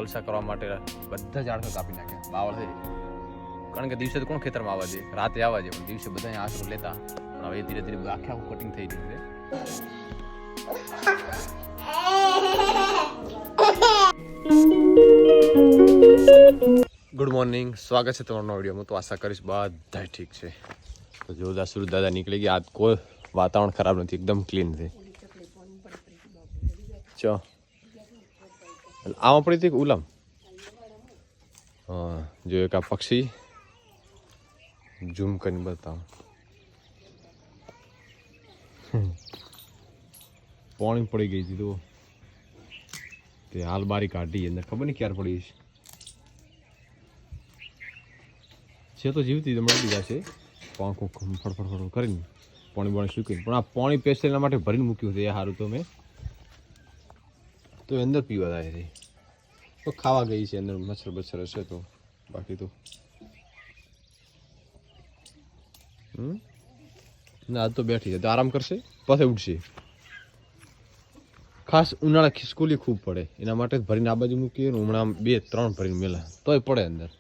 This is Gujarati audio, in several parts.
કોલસા કરવા માટે બધા ઝાડ કાપી નાખ્યા બાવળ થઈ. કારણ કે દિવસે તો કોણ ખેતરમાં આવવા દે, રાતે આવવા દે, પણ દિવસે બધા આશરો લેતા. પણ હવે ધીરે ધીરે આખે આખું કટિંગ થઈ રહ્યું છે. ગુડ મોર્નિંગ, સ્વાગત છે તમારો વિડીયોમાં. તો આશા કરીશ બધા ઠીક છે. તો જોરદાર સુરત દાદા નીકળી ગયા. આજ કોઈ વાતાવરણ ખરાબ નથી, એકદમ ક્લીન છે. ચો આમાં પડી હતી ઉલમ. હા, જો એક આ પક્ષી ઝૂમ કરીને બતાવો. પાણી પડી ગઈ હતી તો તે હાલ બારી કાઢી, અંદર ખબર નહીં ક્યારે પડી છે તો જીવતી મળી જશે. પાંખું ફડફડ કરીને પાણી બાણી સૂકીને, પણ આ પાણી પેસ્ટલ માટે ભરીને મૂક્યું છે. એ સારું તો મેં તો અંદર પીવા જાય છે. તો ખાવા ગઈ છે અંદર, મચ્છર બચ્છર હશે તો. બાકી તો ના, આજ તો બેઠી છે, તો આરામ કરશે, પછી ઉઠશે. ખાસ ઉનાળા ખિસકોલી ખૂબ પડે, એના માટે ભરીને આ બાજુ મૂકીએ. હમણાં 2-3 ભરીને મેલા તોય પડે અંદર.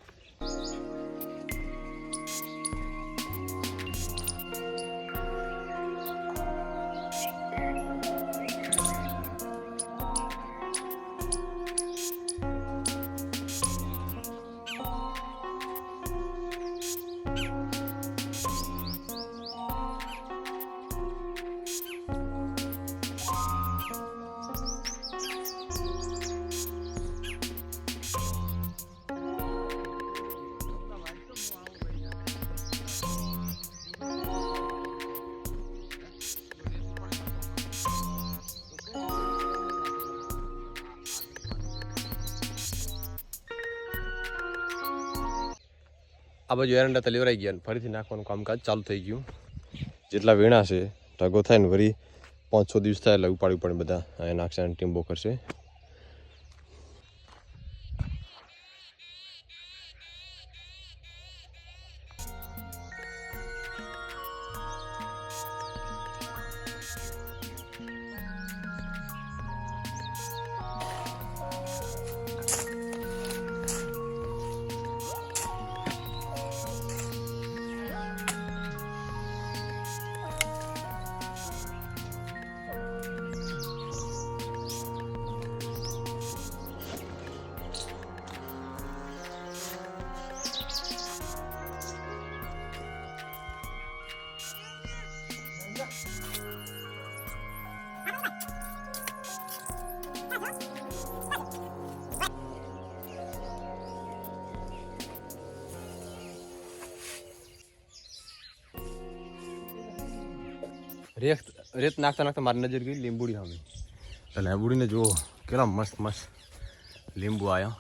આ બાજુ એરંડા તો લેવરાઈ ગયા, ફરીથી નાખવાનું કામકાજ ચાલુ થઈ ગયું. જેટલા વીણા છે ઢગો થાય ને વળી 5-6 દિવસ થાય એટલે ઉપાડી બધા અહીંયા નાખશે અને ટીમ્બો કરશે. રેત નાખતા મારી નજર ગઈ લીંબુડી સામે. એટલે લીંબુડીને જુઓ કેટલા મસ્ત લીંબુ આવ્યા.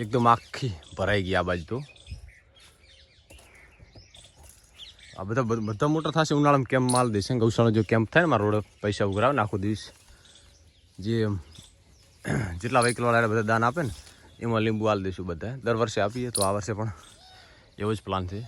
એકદમ આખી ભરાઈ ગઈ આ બાજુ. તો આ બધા મોટા થશે ઉનાળામાં. કેમ્પ માલ દેશે ગૌશાળા જો કેમ્પ થાય ને મારા રોડ પૈસા ઉઘરાવે ને આખો દિવસ જે જેટલા વ્હીકલવાળા બધા દાન આપે ને એમાં લીંબુ હાલ દઈશું બધા. દર વર્ષે આપીએ તો આ વર્ષે પણ એવો જ પ્લાન છે.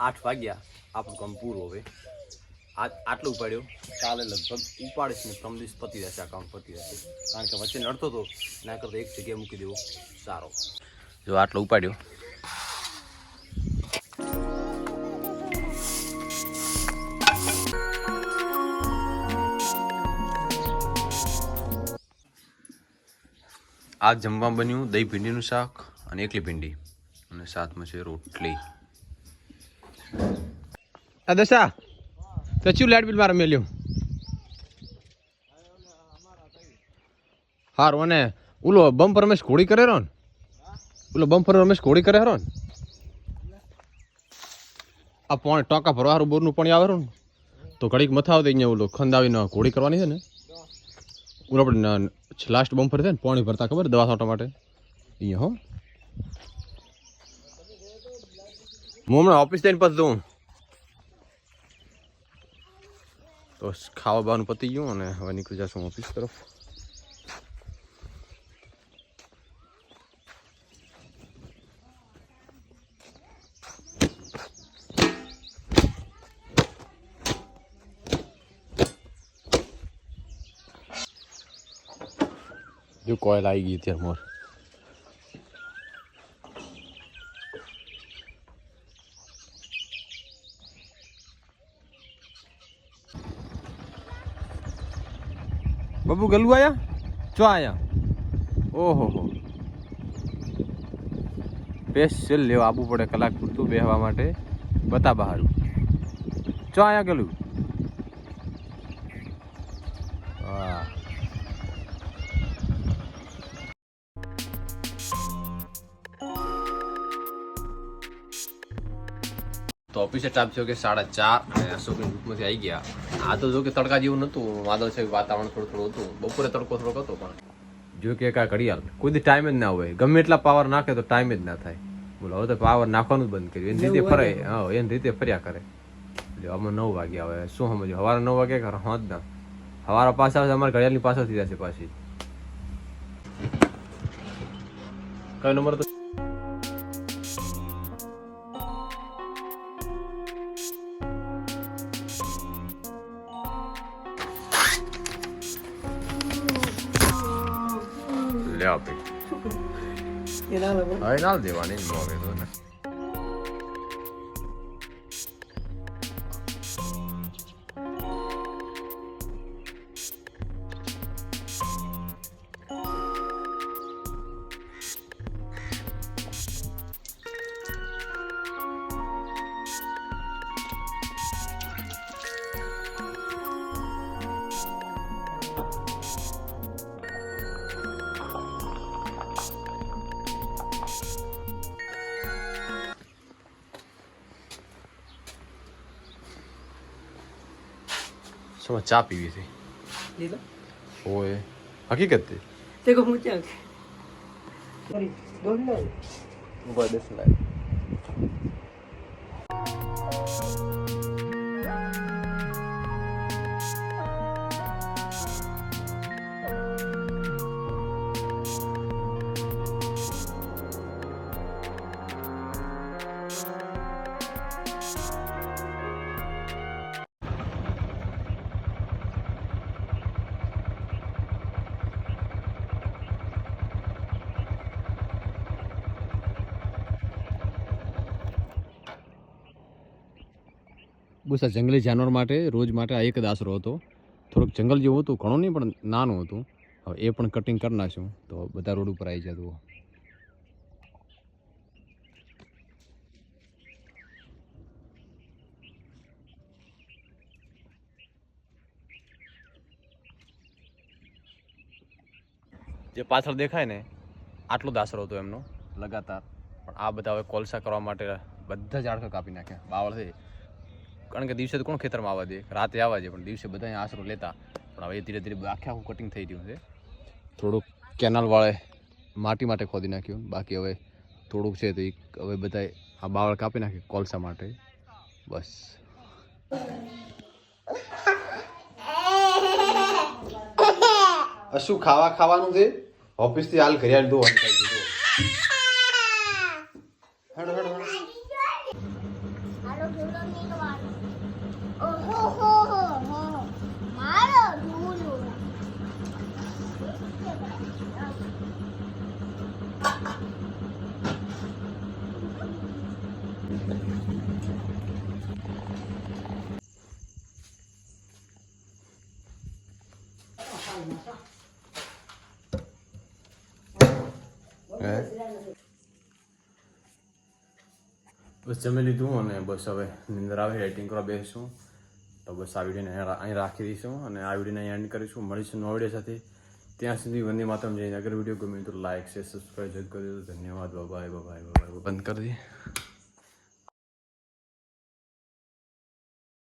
આઠ વાગ્યા, આપણું કામ પૂરું. હવે આટલું ઉપાડ્યો, કાલે લગભગ ઉપાડીશ ને 3 દિવસ પતી જશે. આ કામ પતી જશે, કારણ કે વચ્ચે નડતો હતો ના કરતો એક જગ્યાએ મૂકી દેવો સારો. જો આટલો ઉપાડ્યો. આ જમવા બન્યું દહીં ભીંડીનું શાક અને એકલી ભીંડી, અને સાથમાં છે રોટલી. આ દશા તો ચું લાઇટ બિલ મારે મેલ્યું હારું. અને ઓલો બમ્પર રમેશ ઘોડી કરે રહ્યો ને, ઓલો બમ્પર રમેશ ઘોડી કરે રહ્યો ને, આ પાણી ટોકા ભરવા સારું બોરનું પાણી આવે ને તો ઘડીક મથાવ દઈ અહીંયા ઓલો ખંદાવીને ઘોડી કરવાની છે ને. ઓલો આપણે લાસ્ટ બમ્પર છે ને પાણી ભરતા ખબર દવા છાંટવા માટે અહીંયા. હો હું હમણાં ઓફિસ જઈને પછી દઉં તો ખાવા બાવાનું પતી ગયું અને હવે નીકળી જશું ઓફિસ તરફ. જો કોયલ આવી ગઈ ત્યાં મોર. બબુ ગલુ આયા ચો આયા ઓહો હો સ્પેશિયલ લેવા આવવું પડે કલાક પૂરતું બેહવા માટે બતા બહારું ચો આયા ગલું વાહ તો ઓફિસે ટાઈમ થયો કે 4:30 અને અશોકની ગ્રુપમાંથી આવી ગયા. આ તો જો કે તડકા જેવું નહોતું, વાદળ છે, વાતાવરણ થોડું થોડું હતું. બપોરે તડકો થોડોક હતો પણ જો કે કા ઘડિયાળ કોઈ દી ટાઈમ જ ના હોય. ગમે એટલા પાવર નાખે તો ટાઈમ જ ના થાય. બોલો હવે તો પાવર નાખવાનું જ બંધ કર્યું. એની રીતે ફરે, હા એની રીતે ફર્યા કરે. એટલે અમે 9 વાગ્યા હવે શું સમજો સવારે 9 વાગે કર હોત ના સવારે પાછા આવે અમારે ઘડિયાળની પાછળ થઈ જશે પાછી. કયો નંબર તો લે આપે હવે ના દેવાની જ મોગે તો ને શું ચા પીવી છે લીધો ઓય હકીકત તે તે કો હું ક્યાં સોરી બોલ લો ઉભા દેસ લાય બસ આ જંગલી જાનવર માટે રોજ માટે આ એક જ આશરો હતો. થોડુંક જંગલ જેવું હતું, ઘણું નહીં પણ નાનું હતું. હવે એ પણ કટિંગ કરી નાખ્યું તો બધા રોડ ઉપર આવી જતું. જે પાછળ દેખાય ને આટલો જ આશરો હતો એમનો લગાતાર. પણ આ બધા હવે કોલસા કરવા માટે બધા ઝાડખા કાપી નાખ્યા. બાવળ છે કારણ કે દિવસે તો કોણ ખેતરમાં આવવા દે, રાતે આવવા દે, પણ દિવસે બધા આશરો લેતા. પણ હવે ધીરે ધીરે આખે આખું કટિંગ થઈ રહ્યું છે. થોડુંક કેનાલ વાળે માટી માટે ખોદી નાખ્યું. બાકી હવે થોડુંક છે તો એ હવે બધા આ બાવળ કાપી નાખે કોલસા માટે. બસ શું ખાવાનું છે ઓફિસ થી હાલ ઘરે દો બસ જમી લીધું અને બસ હવે નિંદર આવે એડિટિંગ કરવા બેસીશું. તો બસ આ વિડીયોને અહીં રાખી દઈશું અને આ વિડીયોને એન્ડ કરીશું. મળીશું નવા વિડીયો સાથે. ત્યાં સુધી વંદે માતરમ જઈને અગર વિડીયો ગમે તો લાઈક શેર સબસ્ક્રાઈબ જરૂર કરી દો. ધન્યવાદ. Bye bye. બંધ કરી દઈએ.